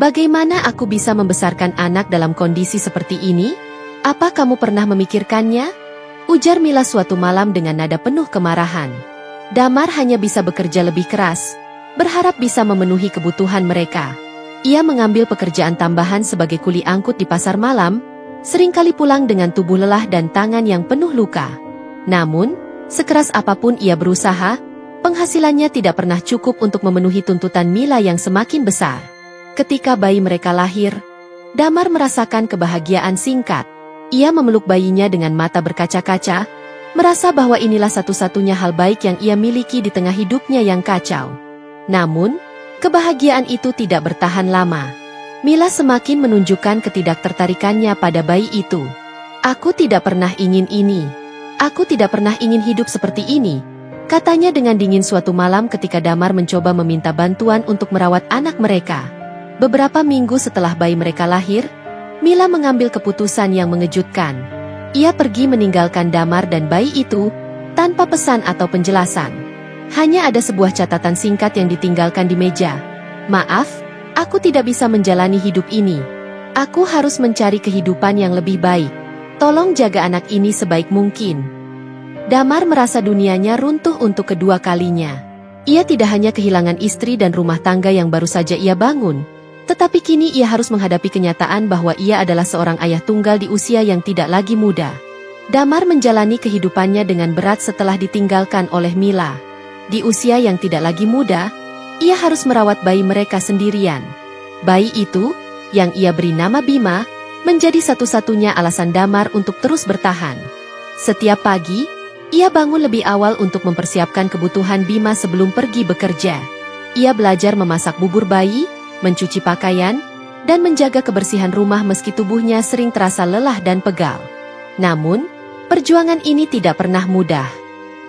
"Bagaimana aku bisa membesarkan anak dalam kondisi seperti ini?" Apa kamu pernah memikirkannya? Ujar Mila suatu malam dengan nada penuh kemarahan. Damar hanya bisa bekerja lebih keras, berharap bisa memenuhi kebutuhan mereka. Ia mengambil pekerjaan tambahan sebagai kuli angkut di pasar malam, seringkali pulang dengan tubuh lelah dan tangan yang penuh luka. Namun, sekeras apapun ia berusaha, penghasilannya tidak pernah cukup untuk memenuhi tuntutan Mila yang semakin besar. Ketika bayi mereka lahir, Damar merasakan kebahagiaan singkat. Ia memeluk bayinya dengan mata berkaca-kaca, merasa bahwa inilah satu-satunya hal baik yang ia miliki di tengah hidupnya yang kacau. Namun, kebahagiaan itu tidak bertahan lama. Mila semakin menunjukkan ketidaktertarikannya pada bayi itu. Aku tidak pernah ingin ini. Aku tidak pernah ingin hidup seperti ini, katanya dengan dingin suatu malam ketika Damar mencoba meminta bantuan untuk merawat anak mereka. Beberapa minggu setelah bayi mereka lahir, Mila mengambil keputusan yang mengejutkan. Ia pergi meninggalkan Damar dan bayi itu, tanpa pesan atau penjelasan. Hanya ada sebuah catatan singkat yang ditinggalkan di meja. Maaf, aku tidak bisa menjalani hidup ini. Aku harus mencari kehidupan yang lebih baik. Tolong jaga anak ini sebaik mungkin. Damar merasa dunianya runtuh untuk kedua kalinya. Ia tidak hanya kehilangan istri dan rumah tangga yang baru saja ia bangun, tetapi kini ia harus menghadapi kenyataan bahwa ia adalah seorang ayah tunggal di usia yang tidak lagi muda. Damar menjalani kehidupannya dengan berat setelah ditinggalkan oleh Mila. Di usia yang tidak lagi muda, ia harus merawat bayi mereka sendirian. Bayi itu, yang ia beri nama Bima, menjadi satu-satunya alasan Damar untuk terus bertahan. Setiap pagi, ia bangun lebih awal untuk mempersiapkan kebutuhan Bima sebelum pergi bekerja. Ia belajar memasak bubur bayi, mencuci pakaian, dan menjaga kebersihan rumah meski tubuhnya sering terasa lelah dan pegal. Namun, perjuangan ini tidak pernah mudah.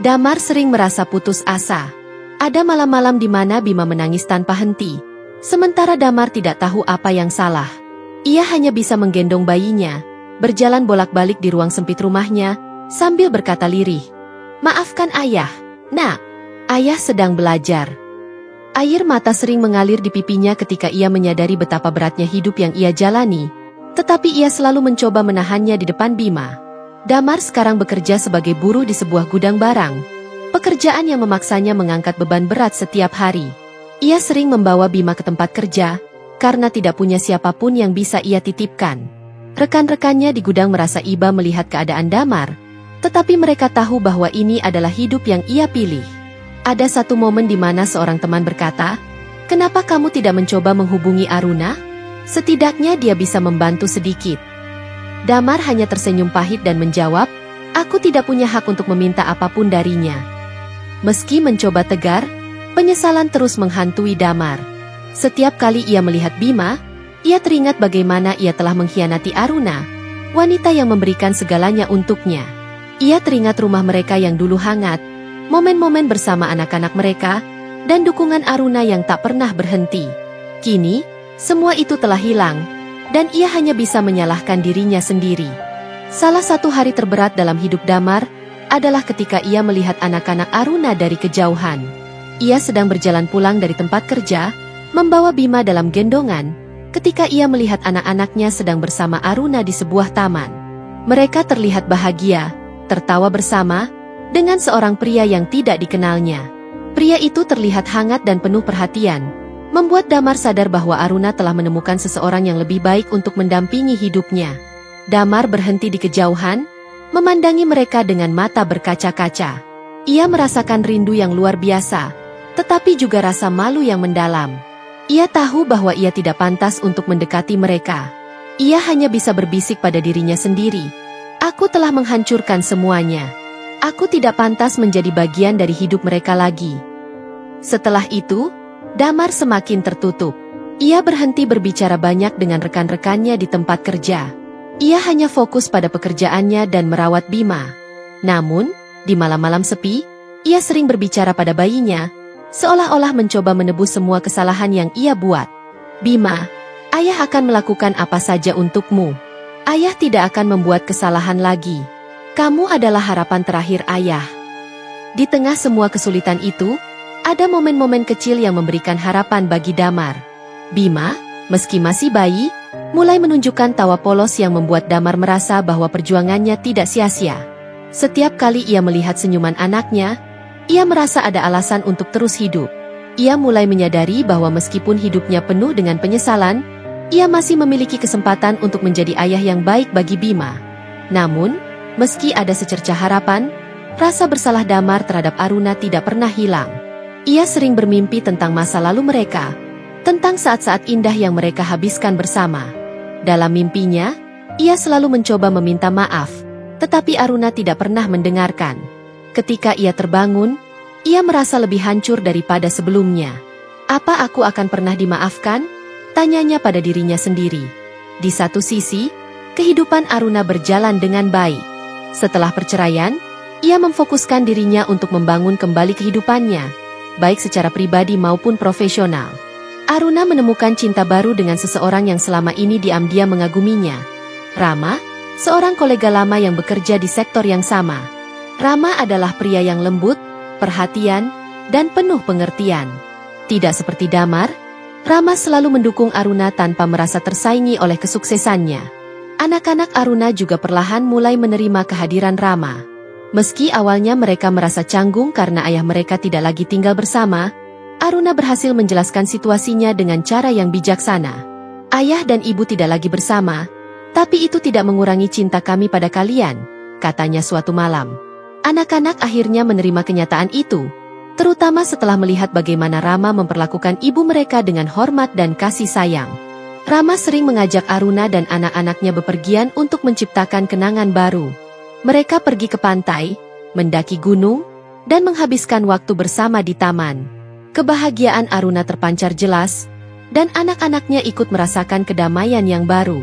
Damar sering merasa putus asa. Ada malam-malam di mana Bima menangis tanpa henti, sementara Damar tidak tahu apa yang salah. Ia hanya bisa menggendong bayinya, berjalan bolak-balik di ruang sempit rumahnya, sambil berkata lirih, "Maafkan ayah, nak, ayah sedang belajar." Air mata sering mengalir di pipinya ketika ia menyadari betapa beratnya hidup yang ia jalani, tetapi ia selalu mencoba menahannya di depan Bima. Damar sekarang bekerja sebagai buruh di sebuah gudang barang, pekerjaan yang memaksanya mengangkat beban berat setiap hari. Ia sering membawa Bima ke tempat kerja, karena tidak punya siapapun yang bisa ia titipkan. Rekan-rekannya di gudang merasa iba melihat keadaan Damar, tetapi mereka tahu bahwa ini adalah hidup yang ia pilih. Ada satu momen di mana seorang teman berkata, "Kenapa kamu tidak mencoba menghubungi Aruna? Setidaknya dia bisa membantu sedikit." Damar hanya tersenyum pahit dan menjawab, "Aku tidak punya hak untuk meminta apapun darinya." Meski mencoba tegar, penyesalan terus menghantui Damar. Setiap kali ia melihat Bima, ia teringat bagaimana ia telah mengkhianati Aruna, wanita yang memberikan segalanya untuknya. Ia teringat rumah mereka yang dulu hangat, momen-momen bersama anak-anak mereka, dan dukungan Aruna yang tak pernah berhenti. Kini, semua itu telah hilang, dan ia hanya bisa menyalahkan dirinya sendiri. Salah satu hari terberat dalam hidup Damar adalah ketika ia melihat anak-anak Aruna dari kejauhan. Ia sedang berjalan pulang dari tempat kerja, membawa Bima dalam gendongan, ketika ia melihat anak-anaknya sedang bersama Aruna di sebuah taman. Mereka terlihat bahagia, tertawa bersama, dengan seorang pria yang tidak dikenalnya. Pria itu terlihat hangat dan penuh perhatian, membuat Damar sadar bahwa Aruna telah menemukan seseorang yang lebih baik untuk mendampingi hidupnya. Damar berhenti di kejauhan, memandangi mereka dengan mata berkaca-kaca. Ia merasakan rindu yang luar biasa, tetapi juga rasa malu yang mendalam. Ia tahu bahwa ia tidak pantas untuk mendekati mereka. Ia hanya bisa berbisik pada dirinya sendiri, "Aku telah menghancurkan semuanya. Aku tidak pantas menjadi bagian dari hidup mereka lagi." Setelah itu, Damar semakin tertutup. Ia berhenti berbicara banyak dengan rekan-rekannya di tempat kerja. Ia hanya fokus pada pekerjaannya dan merawat Bima. Namun, di malam-malam sepi, ia sering berbicara pada bayinya, seolah-olah mencoba menebus semua kesalahan yang ia buat. "Bima, ayah akan melakukan apa saja untukmu. Ayah tidak akan membuat kesalahan lagi. Kamu adalah harapan terakhir ayah." Di tengah semua kesulitan itu, ada momen-momen kecil yang memberikan harapan bagi Damar. "Bima, Meski masih bayi, mulai menunjukkan tawa polos yang membuat Damar merasa bahwa perjuangannya tidak sia-sia. Setiap kali ia melihat senyuman anaknya, ia merasa ada alasan untuk terus hidup. Ia mulai menyadari bahwa meskipun hidupnya penuh dengan penyesalan, ia masih memiliki kesempatan untuk menjadi ayah yang baik bagi Bima. Namun, meski ada secercah harapan, rasa bersalah Damar terhadap Aruna tidak pernah hilang. Ia sering bermimpi tentang masa lalu mereka, tentang saat-saat indah yang mereka habiskan bersama. Dalam mimpinya, ia selalu mencoba meminta maaf, tetapi Aruna tidak pernah mendengarkan. Ketika ia terbangun, ia merasa lebih hancur daripada sebelumnya. Apa aku akan pernah dimaafkan? Tanyanya pada dirinya sendiri. Di satu sisi, kehidupan Aruna berjalan dengan baik. Setelah perceraian, ia memfokuskan dirinya untuk membangun kembali kehidupannya, baik secara pribadi maupun profesional. Aruna menemukan cinta baru dengan seseorang yang selama ini diam-diam mengaguminya. Rama, seorang kolega lama yang bekerja di sektor yang sama. Rama adalah pria yang lembut, perhatian, dan penuh pengertian. Tidak seperti Damar, Rama selalu mendukung Aruna tanpa merasa tersaingi oleh kesuksesannya. Anak-anak Aruna juga perlahan mulai menerima kehadiran Rama. Meski awalnya mereka merasa canggung karena ayah mereka tidak lagi tinggal bersama, Aruna berhasil menjelaskan situasinya dengan cara yang bijaksana. Ayah dan ibu tidak lagi bersama, tapi itu tidak mengurangi cinta kami pada kalian, katanya suatu malam. Anak-anak akhirnya menerima kenyataan itu, terutama setelah melihat bagaimana Rama memperlakukan ibu mereka dengan hormat dan kasih sayang. Rama sering mengajak Aruna dan anak-anaknya bepergian untuk menciptakan kenangan baru. Mereka pergi ke pantai, mendaki gunung, dan menghabiskan waktu bersama di taman. Kebahagiaan Aruna terpancar jelas, dan anak-anaknya ikut merasakan kedamaian yang baru.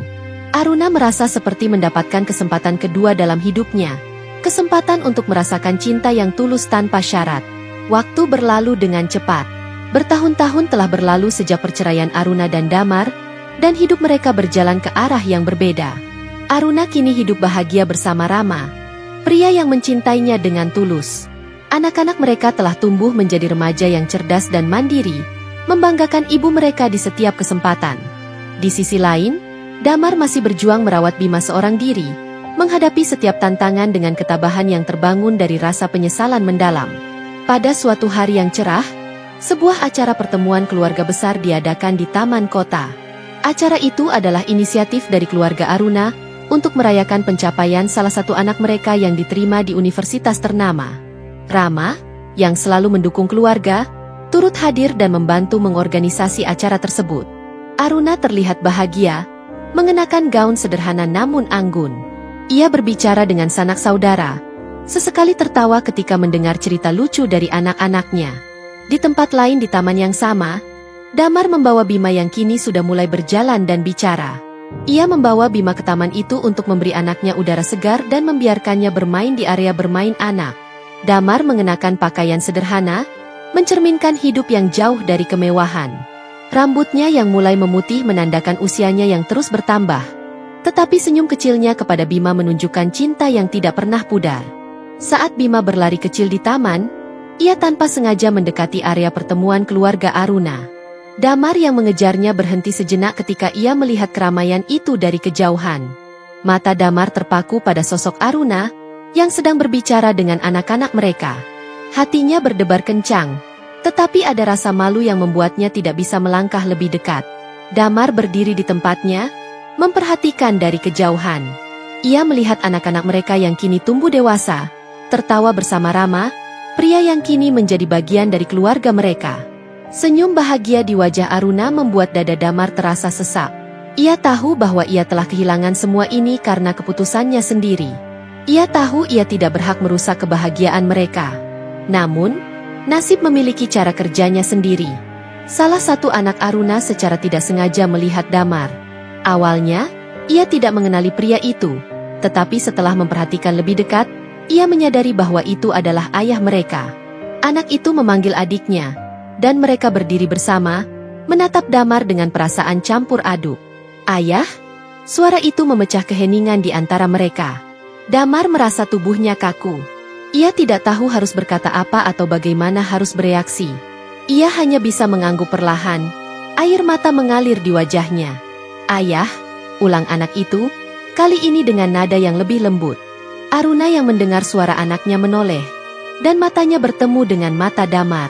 Aruna merasa seperti mendapatkan kesempatan kedua dalam hidupnya. Kesempatan untuk merasakan cinta yang tulus tanpa syarat. Waktu berlalu dengan cepat. Bertahun-tahun telah berlalu sejak perceraian Aruna dan Damar, dan hidup mereka berjalan ke arah yang berbeda. Aruna kini hidup bahagia bersama Rama, pria yang mencintainya dengan tulus. Anak-anak mereka telah tumbuh menjadi remaja yang cerdas dan mandiri, membanggakan ibu mereka di setiap kesempatan. Di sisi lain, Damar masih berjuang merawat Bima seorang diri, menghadapi setiap tantangan dengan ketabahan yang terbangun dari rasa penyesalan mendalam. Pada suatu hari yang cerah, sebuah acara pertemuan keluarga besar diadakan di taman kota. Acara itu adalah inisiatif dari keluarga Aruna untuk merayakan pencapaian salah satu anak mereka yang diterima di universitas ternama. Rama, yang selalu mendukung keluarga, turut hadir dan membantu mengorganisasi acara tersebut. Aruna terlihat bahagia, mengenakan gaun sederhana namun anggun. Ia berbicara dengan sanak saudara, sesekali tertawa ketika mendengar cerita lucu dari anak-anaknya. Di tempat lain di taman yang sama, Damar membawa Bima yang kini sudah mulai berjalan dan bicara. Ia membawa Bima ke taman itu untuk memberi anaknya udara segar dan membiarkannya bermain di area bermain anak. Damar mengenakan pakaian sederhana, mencerminkan hidup yang jauh dari kemewahan. Rambutnya yang mulai memutih menandakan usianya yang terus bertambah. Tetapi senyum kecilnya kepada Bima menunjukkan cinta yang tidak pernah pudar. Saat Bima berlari kecil di taman, ia tanpa sengaja mendekati area pertemuan keluarga Aruna. Damar yang mengejarnya berhenti sejenak ketika ia melihat keramaian itu dari kejauhan. Mata Damar terpaku pada sosok Aruna, yang sedang berbicara dengan anak-anak mereka. Hatinya berdebar kencang, tetapi ada rasa malu yang membuatnya tidak bisa melangkah lebih dekat. Damar berdiri di tempatnya, memperhatikan dari kejauhan. Ia melihat anak-anak mereka yang kini tumbuh dewasa, tertawa bersama Rama, pria yang kini menjadi bagian dari keluarga mereka. Senyum bahagia di wajah Aruna membuat dada Damar terasa sesak. Ia tahu bahwa ia telah kehilangan semua ini karena keputusannya sendiri. Ia tahu ia tidak berhak merusak kebahagiaan mereka. Namun, nasib memiliki cara kerjanya sendiri. Salah satu anak Aruna secara tidak sengaja melihat Damar. Awalnya, ia tidak mengenali pria itu, tetapi setelah memperhatikan lebih dekat, ia menyadari bahwa itu adalah ayah mereka. Anak itu memanggil adiknya, dan mereka berdiri bersama, menatap Damar dengan perasaan campur aduk. Ayah? Suara itu memecah keheningan di antara mereka. Damar merasa tubuhnya kaku. Ia tidak tahu harus berkata apa atau bagaimana harus bereaksi. Ia hanya bisa mengangguk perlahan. Air mata mengalir di wajahnya. "Ayah," ulang anak itu, kali ini dengan nada yang lebih lembut. Aruna yang mendengar suara anaknya menoleh, dan matanya bertemu dengan mata Damar.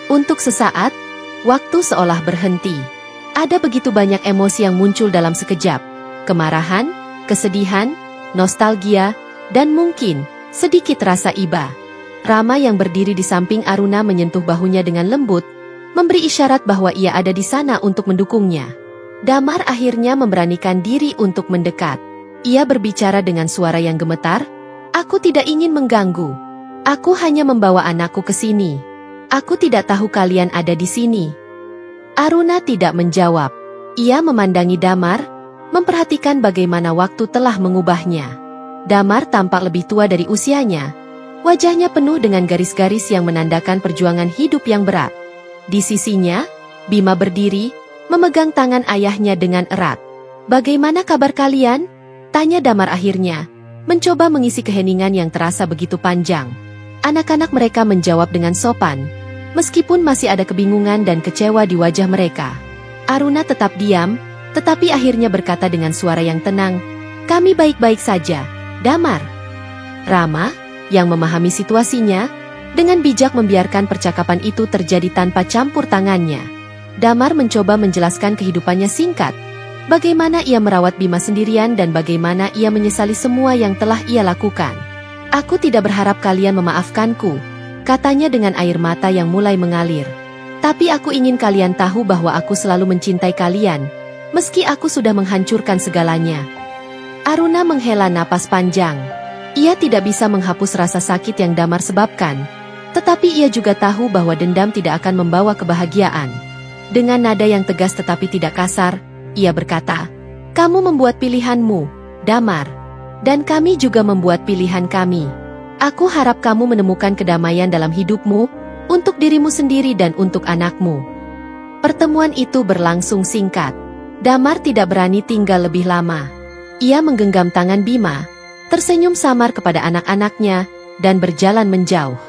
Untuk sesaat, waktu seolah berhenti. Ada begitu banyak emosi yang muncul dalam sekejap. Kemarahan, kesedihan, nostalgia, dan mungkin sedikit rasa iba. Rama yang berdiri di samping Aruna menyentuh bahunya dengan lembut, memberi isyarat bahwa ia ada di sana untuk mendukungnya. Damar akhirnya memberanikan diri untuk mendekat. Ia berbicara dengan suara yang gemetar, "Aku tidak ingin mengganggu. Aku hanya membawa anakku ke sini. Aku tidak tahu kalian ada di sini." Aruna tidak menjawab. Ia memandangi Damar, memperhatikan bagaimana waktu telah mengubahnya. Damar tampak lebih tua dari usianya. Wajahnya penuh dengan garis-garis yang menandakan perjuangan hidup yang berat. Di sisinya, Bima berdiri, memegang tangan ayahnya dengan erat. "Bagaimana kabar kalian?" tanya Damar akhirnya, mencoba mengisi keheningan yang terasa begitu panjang. Anak-anak mereka menjawab dengan sopan, meskipun masih ada kebingungan dan kecewa di wajah mereka. Aruna tetap diam, tetapi akhirnya berkata dengan suara yang tenang, "Kami baik-baik saja, Damar." Rama, yang memahami situasinya, dengan bijak membiarkan percakapan itu terjadi tanpa campur tangannya. Damar mencoba menjelaskan kehidupannya singkat, bagaimana ia merawat Bima sendirian dan bagaimana ia menyesali semua yang telah ia lakukan. "Aku tidak berharap kalian memaafkanku," katanya dengan air mata yang mulai mengalir. "Tapi aku ingin kalian tahu bahwa aku selalu mencintai kalian, meski aku sudah menghancurkan segalanya." Aruna menghela napas panjang. Ia tidak bisa menghapus rasa sakit yang Damar sebabkan, tetapi ia juga tahu bahwa dendam tidak akan membawa kebahagiaan. Dengan nada yang tegas tetapi tidak kasar, ia berkata, "Kamu membuat pilihanmu, Damar. Dan kami juga membuat pilihan kami. Aku harap kamu menemukan kedamaian dalam hidupmu, untuk dirimu sendiri dan untuk anakmu." Pertemuan itu berlangsung singkat. Damar tidak berani tinggal lebih lama. Ia menggenggam tangan Bima, tersenyum samar kepada anak-anaknya, dan berjalan menjauh.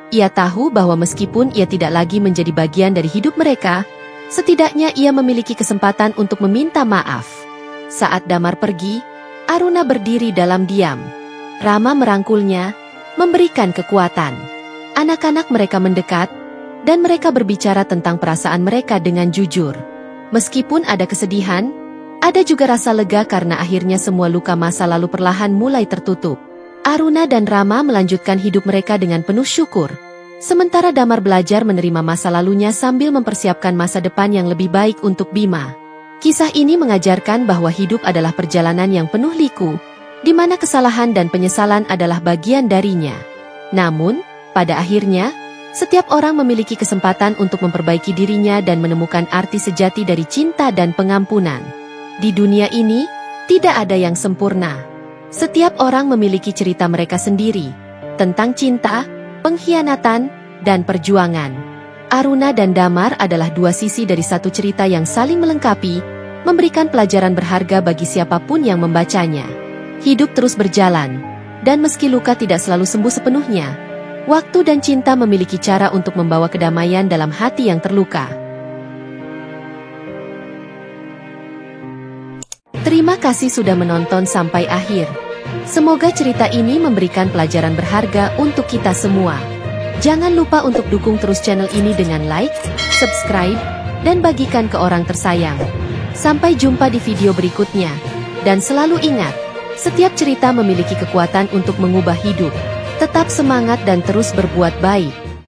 Ia tahu bahwa meskipun ia tidak lagi menjadi bagian dari hidup mereka, setidaknya ia memiliki kesempatan untuk meminta maaf. Saat Damar pergi, Aruna berdiri dalam diam. Rama merangkulnya, memberikan kekuatan. Anak-anak mereka mendekat, dan mereka berbicara tentang perasaan mereka dengan jujur. Meskipun ada kesedihan, ada juga rasa lega karena akhirnya semua luka masa lalu perlahan mulai tertutup. Aruna dan Rama melanjutkan hidup mereka dengan penuh syukur. Sementara Damar belajar menerima masa lalunya sambil mempersiapkan masa depan yang lebih baik untuk Bima. Kisah ini mengajarkan bahwa hidup adalah perjalanan yang penuh liku, di mana kesalahan dan penyesalan adalah bagian darinya. Namun, pada akhirnya, setiap orang memiliki kesempatan untuk memperbaiki dirinya dan menemukan arti sejati dari cinta dan pengampunan. Di dunia ini, tidak ada yang sempurna. Setiap orang memiliki cerita mereka sendiri, tentang cinta, pengkhianatan, dan perjuangan. Aruna dan Damar adalah dua sisi dari satu cerita yang saling melengkapi, memberikan pelajaran berharga bagi siapapun yang membacanya. Hidup terus berjalan, dan meski luka tidak selalu sembuh sepenuhnya, waktu dan cinta memiliki cara untuk membawa kedamaian dalam hati yang terluka. Terima kasih sudah menonton sampai akhir. Semoga cerita ini memberikan pelajaran berharga untuk kita semua. Jangan lupa untuk dukung terus channel ini dengan like, subscribe, dan bagikan ke orang tersayang. Sampai jumpa di video berikutnya. Dan selalu ingat, setiap cerita memiliki kekuatan untuk mengubah hidup. Tetap semangat dan terus berbuat baik.